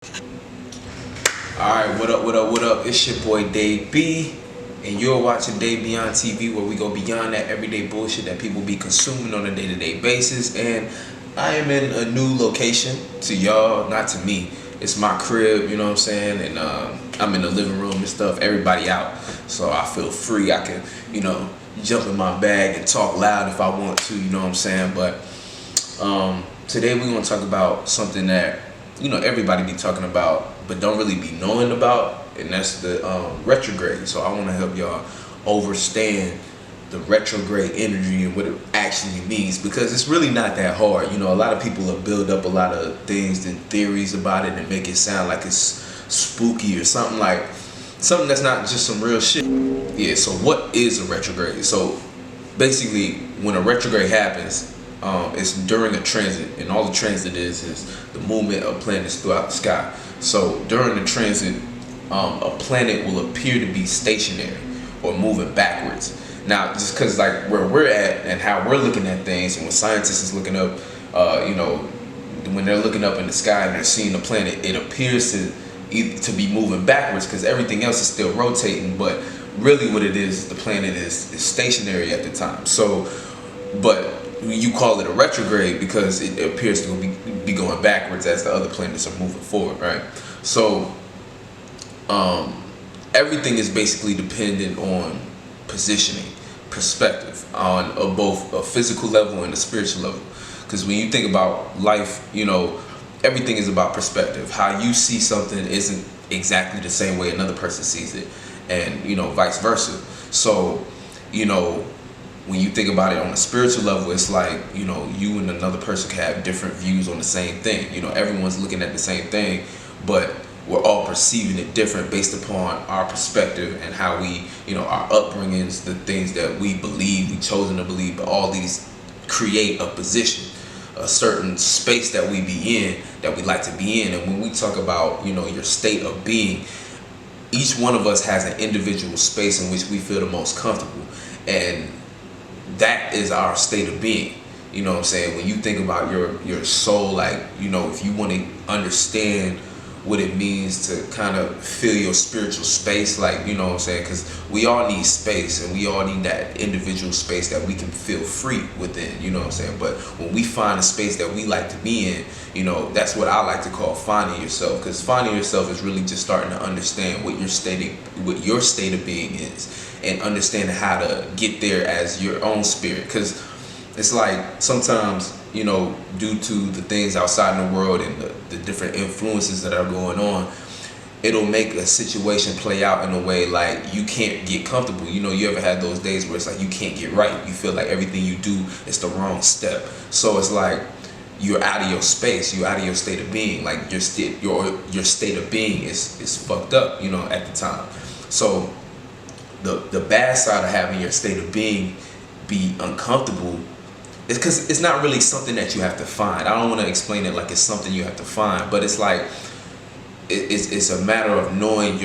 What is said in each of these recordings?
Alright, what up, what up, what up? It's your boy DaveB, and you're watching DaveBeyondTV, where we go beyond that everyday bullshit that people be consuming on a day-to-day basis. And I am in a new location to y'all, not to me. It's my crib, you know what I'm saying? And I'm in the living room and stuff, everybody out. So I feel free, I can, jump in my bag and talk loud if I want to, you know what I'm saying? But today we're gonna talk about something that, everybody be talking about, but don't really be knowing about, and that's the retrograde. So I want to help y'all understand the retrograde energy and what it actually means, because it's really not that hard. A lot of people have built up a lot of things and theories about it and make it sound like it's spooky or something that's not just some real shit. Yeah, so what is a retrograde? So basically, when a retrograde happens, it's during a transit, and all the transit is the movement of planets throughout the sky. So during the transit, a planet will appear to be stationary or moving backwards. Now, just because like where we're at and how we're looking at things, and when scientists is looking up, when they're looking up in the sky and they're seeing the planet, it appears to be moving backwards because everything else is still rotating. But really, what it is, the planet is stationary at the time. So, but you call it a retrograde because it appears to be going backwards as the other planets are moving forward, right? So everything is basically dependent on positioning, perspective, on both a physical level and a spiritual level. Because when you think about life, everything is about perspective. How you see something isn't exactly the same way another person sees it, and vice versa. So when you think about it on a spiritual level, it's like, you and another person can have different views on the same thing. Everyone's looking at the same thing, but we're all perceiving it different based upon our perspective and how we, our upbringings, the things that we believe, we chosen to believe, but all these create a position, a certain space that we be in, that we like to be in. And when we talk about, your state of being, each one of us has an individual space in which we feel the most comfortable. And that is our state of being. You know what I'm saying? When you think about your soul, like, if you want to understand what it means to kind of feel your spiritual space, like, you know what I'm saying? Because we all need space, and we all need that individual space that we can feel free within, you know what I'm saying? But when we find a space that we like to be in, that's what I like to call finding yourself. Because finding yourself is really just starting to understand what your state of being is, and understanding how to get there as your own spirit. Because it's like sometimes, due to the things outside in the world and the different influences that are going on, it'll make a situation play out in a way like you can't get comfortable. You ever had those days where it's like you can't get right? You feel like everything you do is the wrong step. So it's like you're out of your space, you're out of your state of being. Like your state of being is fucked up, at the time. So the bad side of having your state of being be uncomfortable is because it's not really something that you have to find. I don't want to explain it like it's something you have to find, but it's like it's a matter of knowing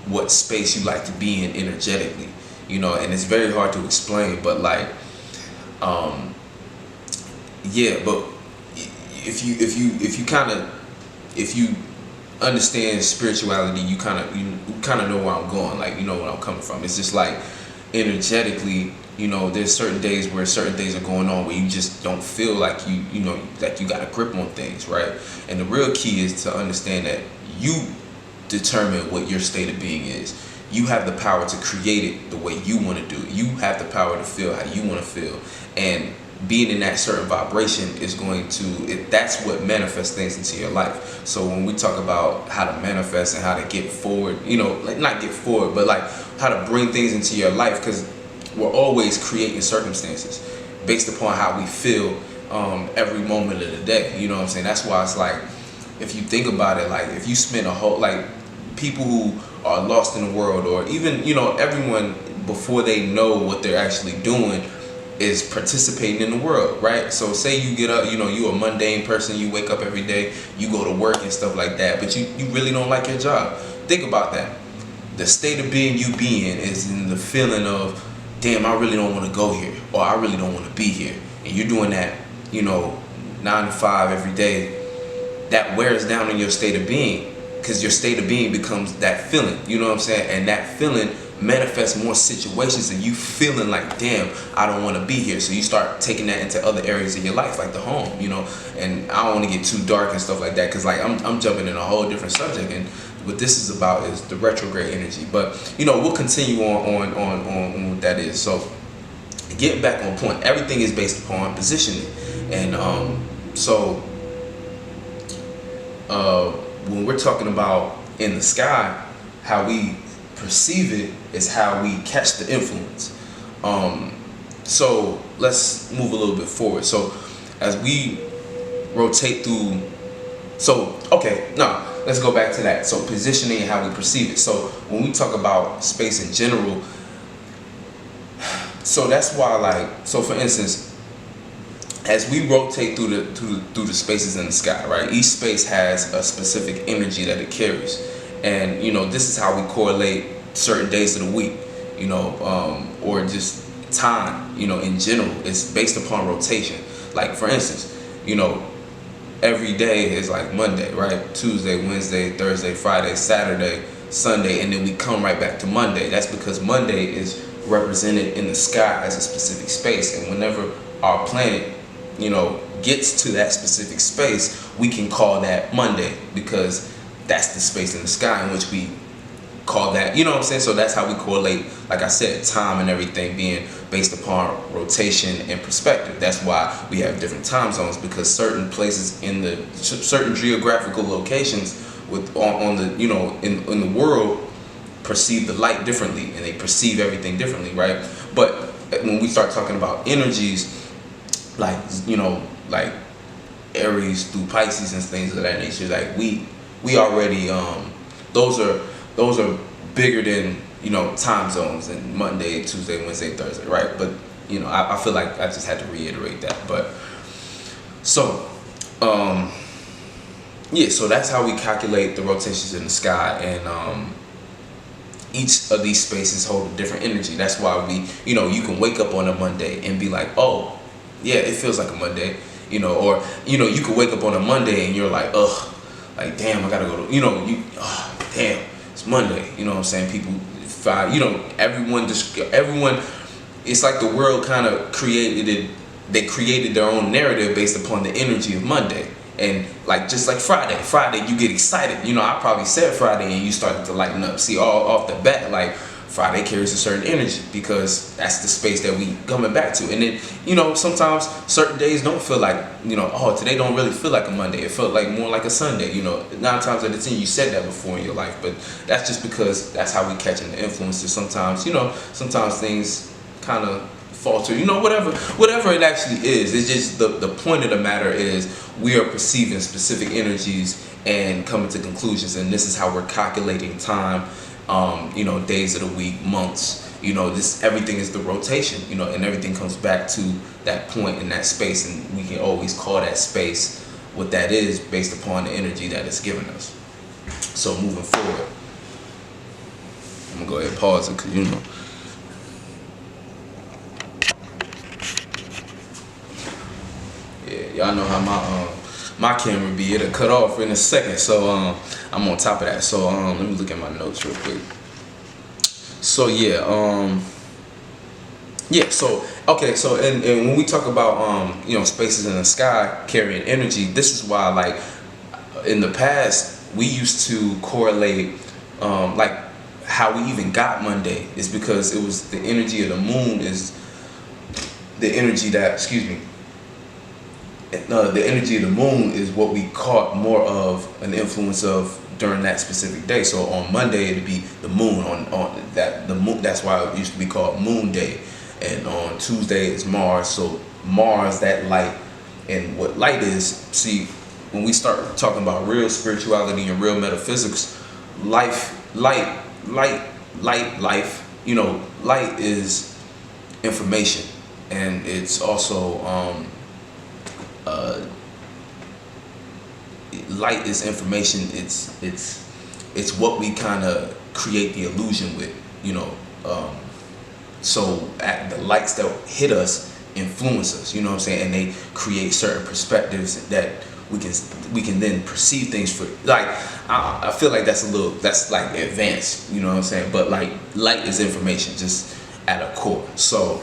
what space you like to be in energetically, and it's very hard to explain. But like, yeah, but if you understand spirituality, you kind of know where I'm going, like, where I'm coming from. It's just like energetically, there's certain days where certain things are going on where you just don't feel like like you got a grip on things, right? And the real key is to understand that you determine what your state of being is. You have the power to create it the way you want to do it. You have the power to feel how you want to feel, and being in that certain vibration is that's what manifests things into your life. So when we talk about how to manifest and how to get forward, like not get forward, but like how to bring things into your life, because we're always creating circumstances based upon how we feel every moment of the day. You know what I'm saying? That's why it's like, if you think about it, like if you spend a whole, like people who are lost in the world, or even, everyone before they know what they're actually doing is participating in the world, right? So say you get up, you a mundane person, you wake up every day, you go to work and stuff like that, but you really don't like your job. Think about that. The state of being you be in is in the feeling of, damn, I really don't want to go here, or I really don't want to be here. And you're doing that, 9 to 5 every day. That wears down on your state of being. because your state of being becomes that feeling, you know what I'm saying? And that feeling manifests more situations and you feeling like, damn, I don't want to be here. So you start taking that into other areas of your life, like the home, you know. And I don't want to get too dark and stuff like that, because like I'm jumping in a whole different subject, and what this is about is the retrograde energy. But you know, we'll continue on what that is. So getting back on point, everything is based upon positioning. And when we're talking about in the sky, how we perceive it is how we catch the influence. So let's move a little bit forward. So as we rotate through, let's go back to that. So positioning and how we perceive it. So when we talk about space in general, so that's why, like, so for instance, as we rotate through the spaces in the sky, right? Each space has a specific energy that it carries, and you know, this is how we correlate certain days of the week, you know, or just time, you know, in general. It's based upon rotation. Like for instance, you know, every day is like Monday, right? Tuesday, Wednesday, Thursday, Friday, Saturday, Sunday, and then we come right back to Monday. That's because Monday is represented in the sky as a specific space, and whenever our planet, you know, gets to that specific space, we can call that Monday, because that's the space in the sky in which we call that, you know what I'm saying? So that's how we correlate, like I said, time and everything being based upon rotation and perspective. That's why we have different time zones, because certain places in the certain geographical locations on the, you know, in the world perceive the light differently, and they perceive everything differently, right? But when we start talking about energies, like, you know, like Aries through Pisces and things of that nature, like we already those are bigger than, you know, time zones and Monday, Tuesday, Wednesday, Thursday, right? But you know, I feel like I just had to reiterate that. But so yeah, so that's how we calculate the rotations in the sky, and each of these spaces hold a different energy. That's why we, you know, you can wake up on a Monday and be like, oh yeah, it feels like a Monday, you know, or, you know, you could wake up on a Monday and you're like, ugh, like, damn, I gotta go to, you know, damn, it's Monday, you know what I'm saying? People, you know, everyone, it's like the world kind of created it, they created their own narrative based upon the energy of Monday. And like, just like Friday, you get excited. You know, I probably said Friday and you started to lighten up. See, all off the bat, like, Friday carries a certain energy, because that's the space that we coming back to. And then, you know, sometimes certain days don't feel like, you know, oh, today don't really feel like a Monday. It felt like more like a Sunday. You know, 9 times out of 10 you said that before in your life, but that's just because that's how we catching the influences. Sometimes, you know, sometimes things kind of falter, you know, whatever it actually is. It's just the point of the matter is we are perceiving specific energies and coming to conclusions, and this is how we're calculating time. You know, days of the week, months, you know, this, everything is the rotation, you know, and everything comes back to that point in that space, and we can always call that space what that is based upon the energy that it's given us. So moving forward, I'm gonna go ahead and pause it, because, you know, yeah, y'all know how my camera be, it'll cut off in a second, so I'm on top of that. So let me look at my notes real quick. So so okay, so and when we talk about you know, spaces in the sky carrying energy, this is why, like, in the past we used to correlate like how we even got Monday is because it was the energy of the moon is the energy that, the energy of the moon is what we caught more of an influence of during that specific day. So on Monday it'd be the moon, on that, the moon, that's why it used to be called Moon Day. And on Tuesday it's Mars. So Mars, that light, and what light is, see, when we start talking about real spirituality and real metaphysics, life, you know, light is information, and it's also light is information. It's what we kind of create the illusion with, you know. So the lights that hit us influence us, you know what I'm saying, and they create certain perspectives that we can then perceive things for, like, I feel like that's like advanced, you know what I'm saying? But like light is information just at a core. So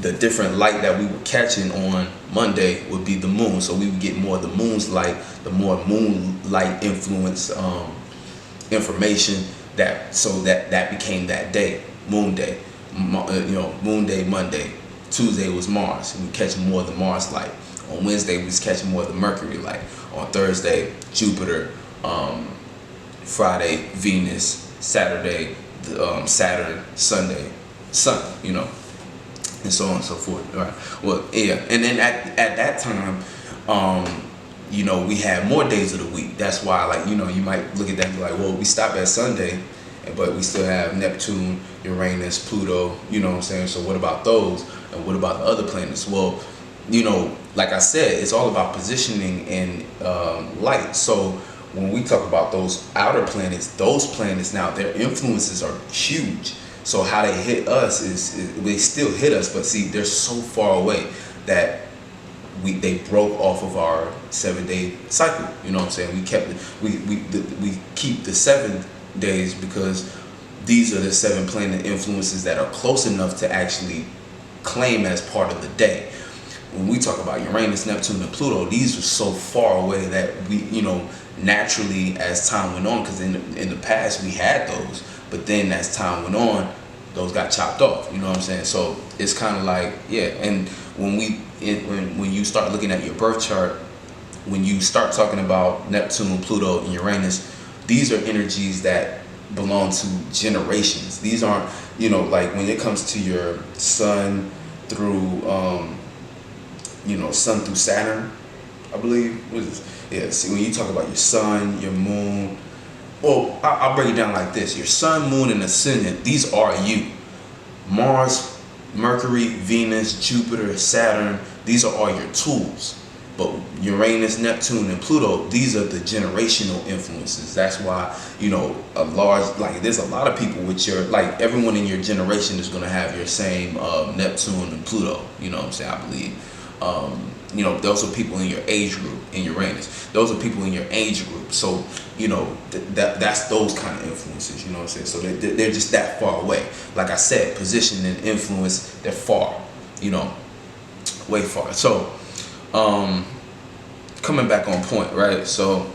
the different light that we were catching on Monday would be the moon. So we would get more of the moon's light, the more moonlight influence information that became that day, moon day. Moon day Monday. Tuesday was Mars, and we catch more of the Mars light. On Wednesday we was catching more of the Mercury light. On Thursday, Jupiter. Friday, Venus. Saturday, Saturn. Sunday, Sun. And so on and so forth. All right. Well, yeah. And then at that time, we had more days of the week. That's why, like, you might look at that and be like, well, we stop at Sunday, but we still have Neptune, Uranus, Pluto, you know what I'm saying? So what about those? And what about the other planets? Well, like I said, it's all about positioning and light. So when we talk about those outer planets, those planets now, their influences are huge. So how they hit us is they still hit us, but see, they're so far away that they broke off of our 7-day cycle. You know what I'm saying? We keep the 7 days because these are the 7 planet influences that are close enough to actually claim as part of the day. When we talk about Uranus, Neptune, and Pluto, these are so far away that we, naturally as time went on, because in the past we had those, but then as time went on, those got chopped off. You know what I'm saying? So it's kind of like, yeah. And when you start looking at your birth chart, when you start talking about Neptune, Pluto, and Uranus, these are energies that belong to generations. These aren't, like when it comes to your sun through, sun through Saturn, I believe. What is this? Yeah, see, when you talk about your sun, your moon, well, I'll break it down like this. Your sun, moon, and ascendant, these are you. Mars, Mercury, Venus, Jupiter, Saturn, these are all your tools. But Uranus, Neptune, and Pluto, these are the generational influences. That's why, there's a lot of people with like everyone in your generation is going to have your same Neptune and Pluto, you know what I'm saying, I believe. Those are people in your age group in Uranus. Those are people in your age group. So, that's those kind of influences, you know what I'm saying? So they're just that far away. Like I said, position and influence, they're far, way far. So, coming back on point, right? So,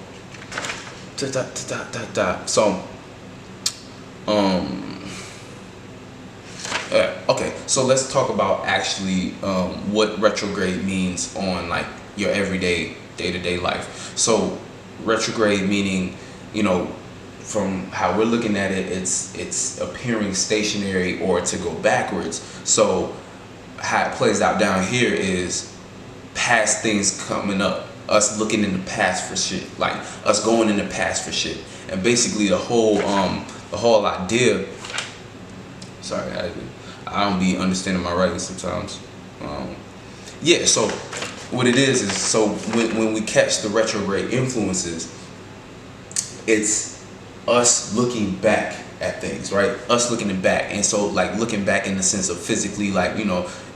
okay, so let's talk about actually what retrograde means on like your everyday, day-to-day life. So retrograde meaning, from how we're looking at it, it's appearing stationary or to go backwards. So how it plays out down here is past things coming up, us looking in the past for shit, like us going in the past for shit. And basically the whole idea, sorry, I don't be understanding my writing sometimes. So what it is so when we catch the retrograde influences, it's us looking back at things, right? Us looking back. And so like looking back in the sense of physically, like,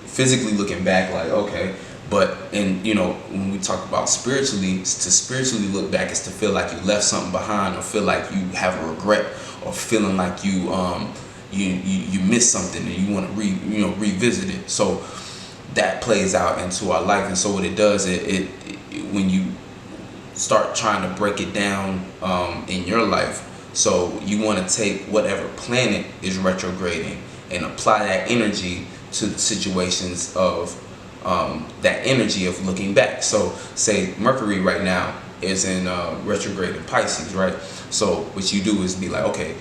physically looking back, like, okay. But when we talk about spiritually, to spiritually look back is to feel like you left something behind, or feel like you have a regret, or feeling like you missed something and you want to revisit it. So that plays out into our life. And so what it does, it when you start trying to break it down in your life, so you want to take whatever planet is retrograding and apply that energy to the situations of that energy of looking back. So say Mercury right now is in retrograde in Pisces, right? So what you do is be like, okay,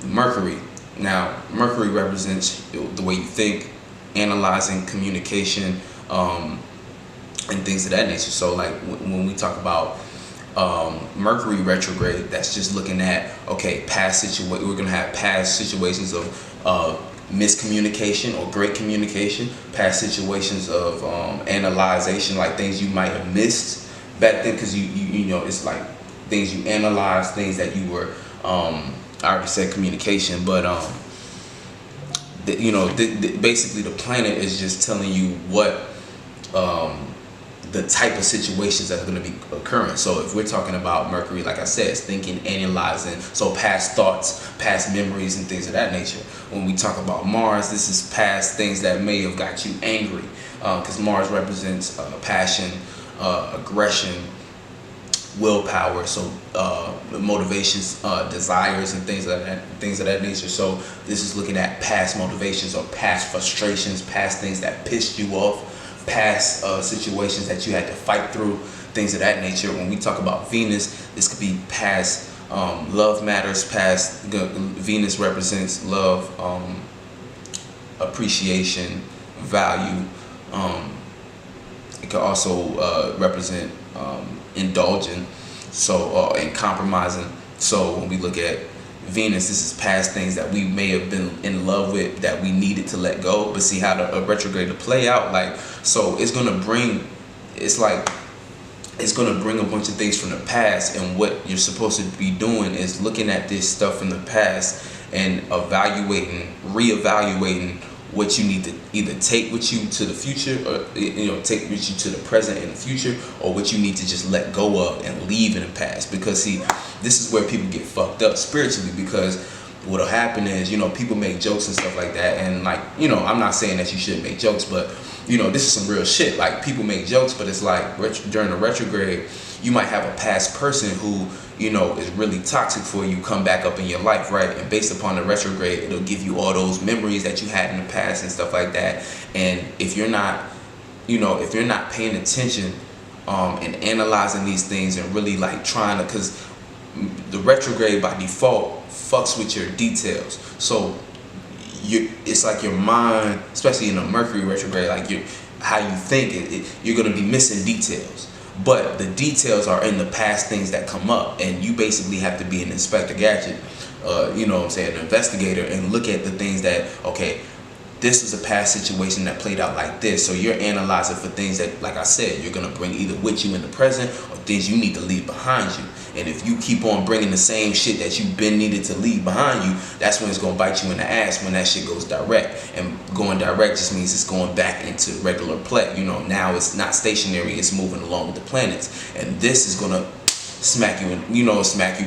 Mercury represents the way you think, analyzing, communication, and things of that nature. So like when we talk about Mercury retrograde, that's just looking at, okay, we're going to have past situations of miscommunication or great communication, past situations of analyzation, like things you might have missed back then, because it's like things you analyze, things that you were I already said communication, but basically the planet is just telling you what the type of situations that are going to be occurring. So if we're talking about Mercury, like I said, it's thinking, analyzing, so past thoughts, past memories, and things of that nature. When we talk about Mars, this is past things that may have got you angry, because Mars represents passion, aggression, willpower, so motivations, desires, and things of that nature. So this is looking at past motivations or past frustrations, past things that pissed you off, past situations that you had to fight through, things of that nature. When we talk about Venus, this could be past love matters, past. Venus represents love, appreciation, value. It could also represent indulging, so and compromising. So when we look at Venus, this is past things that we may have been in love with that we needed to let go, but see how the retrograde to play out. Like, so it's gonna bring, it's like it's gonna bring a bunch of things from the past, and what you're supposed to be doing is looking at this stuff in the past and evaluating, reevaluating what you need to either take with you to the future, or take with you to the present and the future, or what you need to just let go of and leave in the past. Because see, this is where people get fucked up spiritually, because what'll happen is, people make jokes and stuff like that, and like, I'm not saying that you shouldn't make jokes, but this is some real shit. Like, people make jokes, but it's like during the retrograde, you might have a past person who is really toxic for you come back up in your life, right? And based upon the retrograde, it'll give you all those memories that you had in the past and stuff like that. And if you're not paying attention and analyzing these things and really like trying to, because the retrograde by default fucks with your details. So it's like your mind, especially in a Mercury retrograde, like how you think, you're gonna be missing details. But the details are in the past things that come up, and you basically have to be an Inspector Gadget, an investigator, and look at the things that, okay, this is a past situation that played out like this. So you're analyzing for things that, like I said, you're going to bring either with you in the present or things you need to leave behind you. And if you keep on bringing the same shit that you've been needed to leave behind you, that's when it's going to bite you in the ass when that shit goes direct. And going direct just means it's going back into regular play. Now it's not stationary, it's moving along with the planets. And this is going to smack you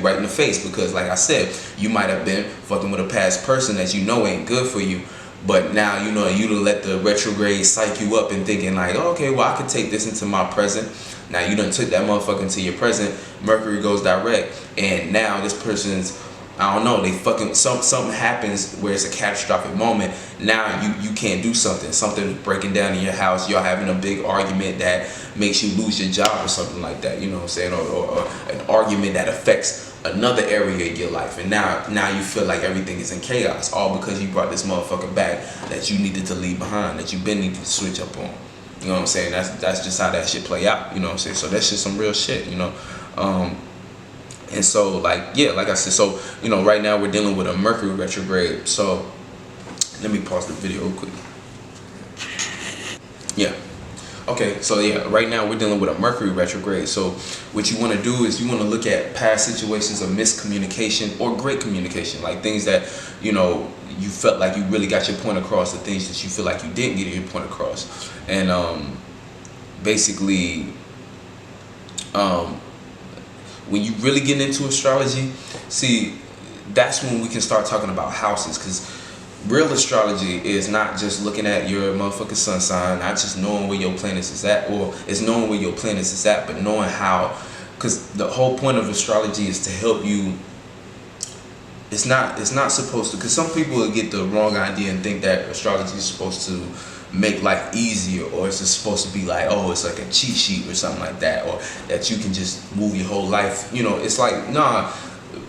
right in the face, because like I said, you might have been fucking with a past person that ain't good for you. But now, you let the retrograde psych you up and thinking like, oh, okay, well, I could take this into my present. Now you done took that motherfucker into your present. Mercury goes direct, and now this person's, I don't know, they fucking, something happens where it's a catastrophic moment. Now you can't do something breaking down in your house. Y'all having a big argument that makes you lose your job or something like that. You know what I'm saying? Or an argument that affects another area of your life, and now you feel like everything is in chaos, all because you brought this motherfucker back that you needed to leave behind, that you been needed to switch up on. You know what I'm saying? That's just how that shit play out. You know what I'm saying? So that's just some real shit. And so like I said, so right now we're dealing with a Mercury retrograde. So let me pause the video real quick. Yeah. Okay, so right now we're dealing with a Mercury retrograde. So what you want to do is you want to look at past situations of miscommunication or great communication, like things that you felt like you really got your point across, the things that you feel like you didn't get your point across. And basically when you really get into astrology, see, that's when we can start talking about houses, because real astrology is not just looking at your motherfucking sun sign, not just knowing where your planets is at, or it's knowing where your planets is at, but knowing how, because the whole point of astrology is to help you. It's not supposed to, because some people will get the wrong idea and think that astrology is supposed to make life easier, or it's just supposed to be like, oh, it's like a cheat sheet or something like that, or that you can just move your whole life. It's like, nah.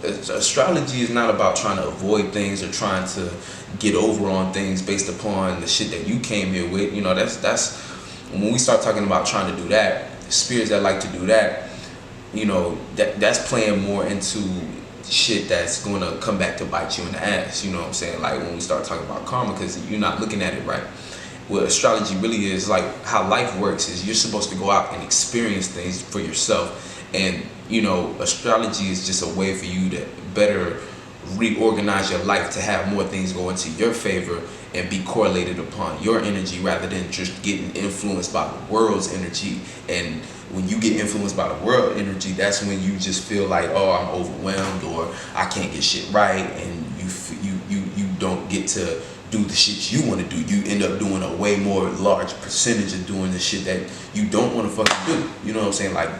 Astrology is not about trying to avoid things or trying to get over on things based upon the shit that you came here with. That's when we start talking about trying to do that, spirits that like to do that, that's playing more into shit that's going to come back to bite you in the ass. You know what I'm saying? Like when we start talking about karma, because you're not looking at it right. What astrology really is, like how life works, is you're supposed to go out and experience things for yourself. And astrology is just a way for you to better reorganize your life to have more things go into your favor and be correlated upon your energy rather than just getting influenced by the world's energy. And when you get influenced by the world energy, that's when you just feel like, oh, I'm overwhelmed, or I can't get shit right, and you don't get to do the shit you want to do. You end up doing a way more large percentage of doing the shit that you don't want to fucking do. You know what I'm saying? Like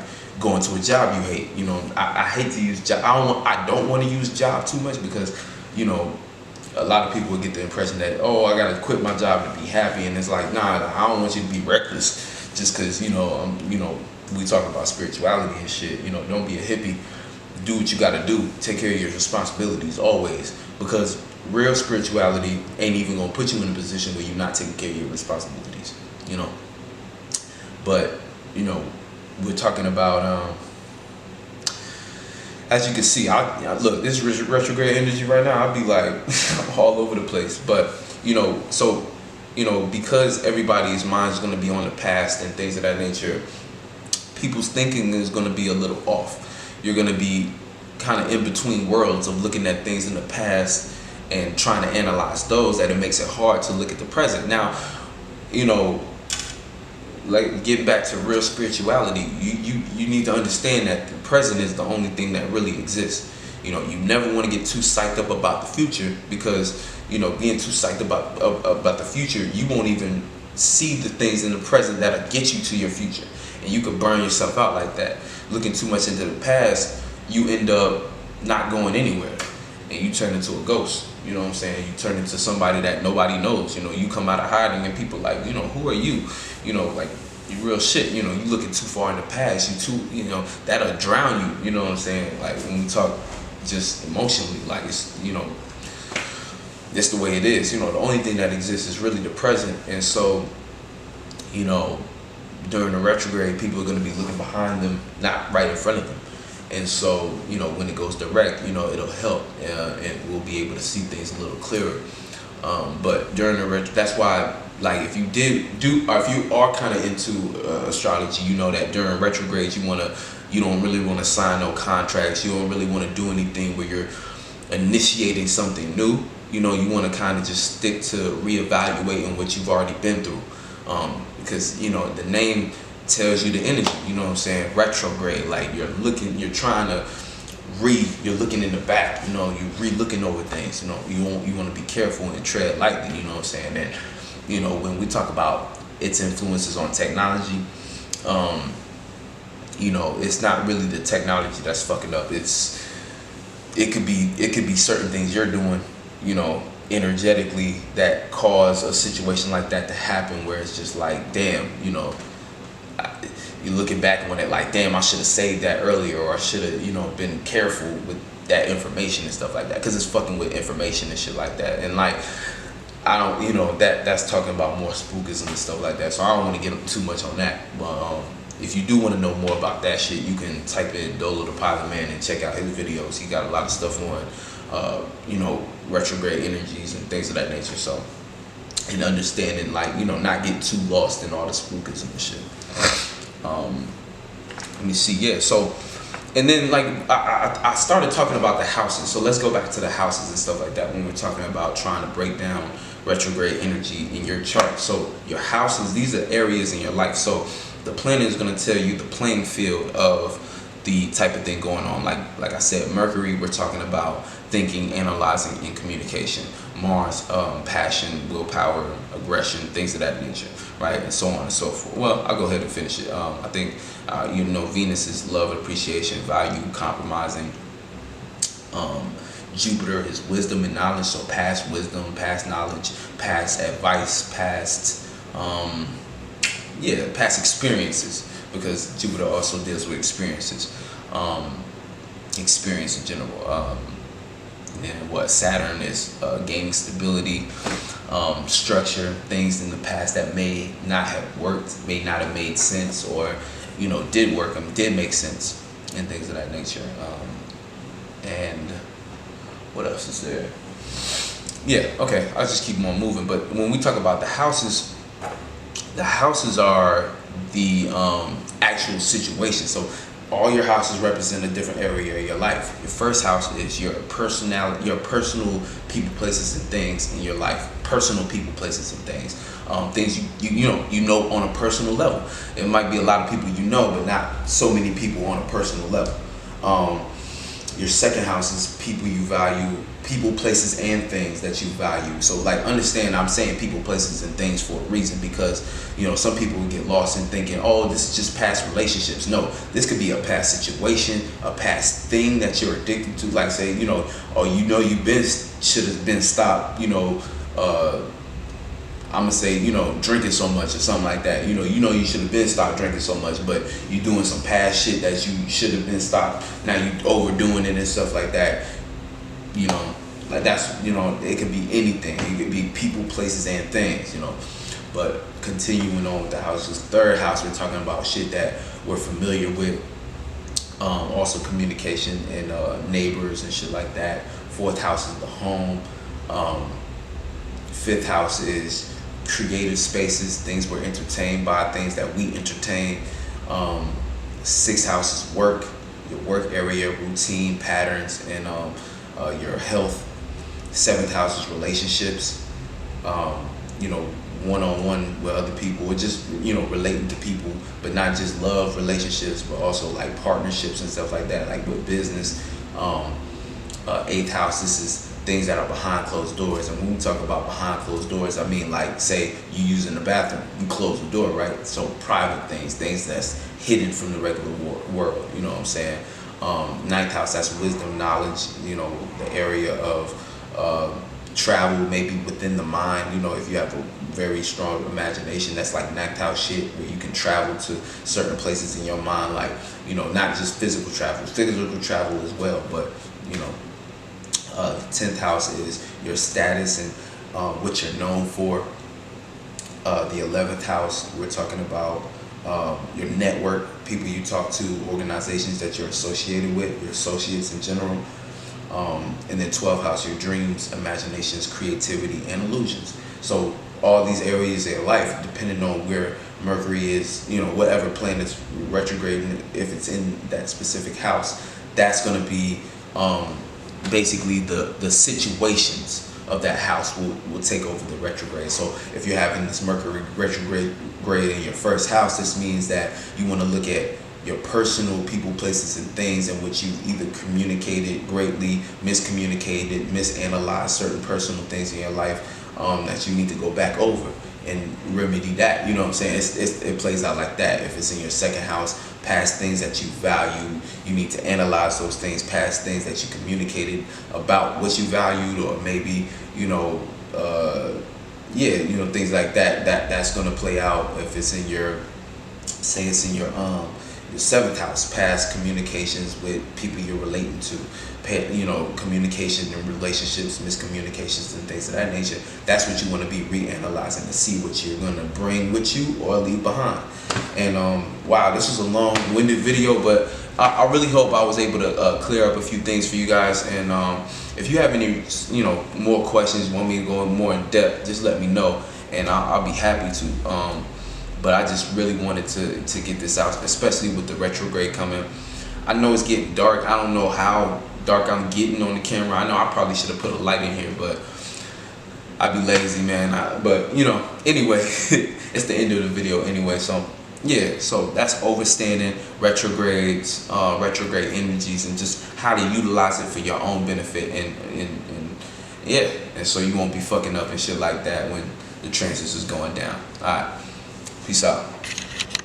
going to a job you hate. You know, I hate to use job. I don't want to use job too much because, you know, a lot of people would get the impression that, oh, I gotta quit my job to be happy, and it's like, nah, I don't want you to be reckless just because, you know, we talk about spirituality and shit. You know, don't be a hippie. Do what you gotta do. Take care of your responsibilities always, because real spirituality ain't even gonna put you in a position where you're not taking care of your responsibilities. You know, but you know, we're talking about. As you can see, look, this retrograde energy right now, I'll be like all over the place. But, you know, so, you know, because everybody's mind is going to be on the past and things of that nature, people's thinking is going to be a little off. You're going to be kind of in between worlds of looking at things in the past and trying to analyze those, that it makes it hard to look at the present. Now, you know, like getting back to real spirituality, you need to understand that the present is the only thing that really exists. You know, you never want to get too psyched up about the future, because, you know, being too psyched about the future, you won't even see the things in the present that'll get you to your future, and you could burn yourself out like that. Looking too much into the past, you end up not going anywhere, and you turn into a ghost. You know what I'm saying? You turn into somebody that nobody knows. You know, you come out of hiding and people like, you know, who are you? You know, like, you real shit. You know, you looking too far in the past. You know, that'll drown you. You know what I'm saying? Like, when we talk just emotionally, like, it's, you know, it's the way it is. You know, the only thing that exists is really the present. And so, you know, during the retrograde, people are going to be looking behind them, not right in front of them. And so, you know, when it goes direct, you know, it'll help, and we'll be able to see things a little clearer. But during the that's why, like, if you or if you are kind of into astrology, you know that during retrogrades, you don't really want to sign no contracts. You don't really want to do anything where you're initiating something new. You know, you want to kind of just stick to reevaluating what you've already been through, because, you know, the name tells you the energy. You know what I'm saying? Retrograde, like you're looking in the back. You know, you're re-looking over things. You know, you want to be careful and tread lightly. You know what I'm saying? And, you know, when we talk about its influences on technology, you know, it's not really the technology that's fucking up. It could be certain things you're doing, you know, energetically, that cause a situation like that to happen, where it's just like, damn, you know, you're looking back on it like, damn, I should have saved that earlier, or I should have, you know, been careful with that information and stuff like that, because it's fucking with information and shit like that. And like, I don't, you know, that's talking about more spookism and stuff like that, so I don't want to get too much on that. But if you do want to know more about that shit, you can type in Dolo the Pilot Man and check out his videos. He got a lot of stuff on, you know, retrograde energies and things of that nature. So, and understanding, like, you know, not get too lost in all the spookism and shit. Let me see. Yeah. So, and then like I started talking about the houses. So let's go back to the houses and stuff like that when we're talking about trying to break down retrograde energy in your chart. So your houses, these are areas in your life. So the planet is going to tell you the playing field of the type of thing going on. Like I said, Mercury, we're talking about thinking, analyzing, and communication. Mars, passion, willpower, aggression, things of that nature, right? And so on and so forth. Well, I'll go ahead and finish it. I think, you know, Venus is love, appreciation, value, compromising. Jupiter is wisdom and knowledge, so past wisdom, past knowledge, past advice, past experiences, because Jupiter also deals with experiences, experience in general. And what Saturn is gaining stability, structure, things in the past that may not have worked, may not have made sense, or, you know, did work and did make sense, and things of that nature. And what else is there? Yeah, okay, I'll just keep on moving. But when we talk about the houses are the actual situation. So all your houses represent a different area of your life. Your first house is your personality, your personal people, places, and things in your life. Personal people, places, and things. Things you know on a personal level. It might be a lot of people you know, but not so many people on a personal level. Your second house is people you value, people, places, and things that you value. So like, understand, I'm saying people, places, and things for a reason, because some people would get lost in thinking, oh, this is just past relationships. No, this could be a past situation, a past thing that you're addicted to. Like say, or you should have been stopped. I'm gonna say, drinking so much or something like that. You should have been stopped drinking so much, but you doing some past shit that you should have been stopped. Now you overdoing it and stuff like that. Like that's, it could be anything. It could be people, places, and things. But continuing on with the houses, third house, we're talking about shit that we're familiar with. Also communication and neighbors and shit like that. Fourth house is the home. Fifth house is creative spaces, things we're entertained by, things that we entertain. Sixth house is work, your work area, routine, patterns, and your health. Seventh house is relationships, one-on-one with other people, or just relating to people, but not just love relationships, but also like partnerships and stuff like that, like with business. Eighth house, this is things that are behind closed doors. And when we talk about behind closed doors, I mean, like, say you using the bathroom, you close the door, right? So private things that's hidden from the regular world, you know what I'm saying? Ninth house, that's wisdom, knowledge, the area of travel, maybe within the mind. If you have a very strong imagination, that's like ninth house shit, where you can travel to certain places in your mind, like, not just physical travel as well, but 10th house is your status and what you're known for. The 11th house, we're talking about your network, people you talk to, organizations that you're associated with, your associates in general. And then 12th house, your dreams, imaginations, creativity, and illusions. So all these areas of your life, depending on where Mercury is, whatever planet's retrograding, if it's in that specific house, that's going to be basically the situations of that house will take over the retrograde. So if you're having this Mercury retrograde in your first house, this means that you want to look at your personal people, places, and things in which you either communicated greatly, miscommunicated, misanalyzed certain personal things in your life that you need to go back over and remedy that. You know what I'm saying? It plays out like that. If it's in your second house, past things that you value, you need to analyze those things, past things that you communicated about what you valued, or maybe things like that. That's gonna play out if it's in your, say it's in your seventh house, past communications with people you're relating to, communication and relationships, miscommunications and things of that nature. That's what you want to be reanalyzing to see what you're going to bring with you or leave behind. And wow, this was a long-winded video, but I really hope I was able to clear up a few things for you guys. And if you have any more questions, want me to go more in depth, just let me know, and I'll be happy to. But I just really wanted to get this out, especially with the retrograde coming. I know it's getting dark. I don't know how dark I'm getting on the camera. I know I probably should have put a light in here, but I'd be lazy, man. But anyway, it's the end of the video anyway. So yeah, so that's overstanding retrogrades, retrograde energies, and just how to utilize it for your own benefit, and so you won't be fucking up and shit like that when the transits is going down. All right. Peace out.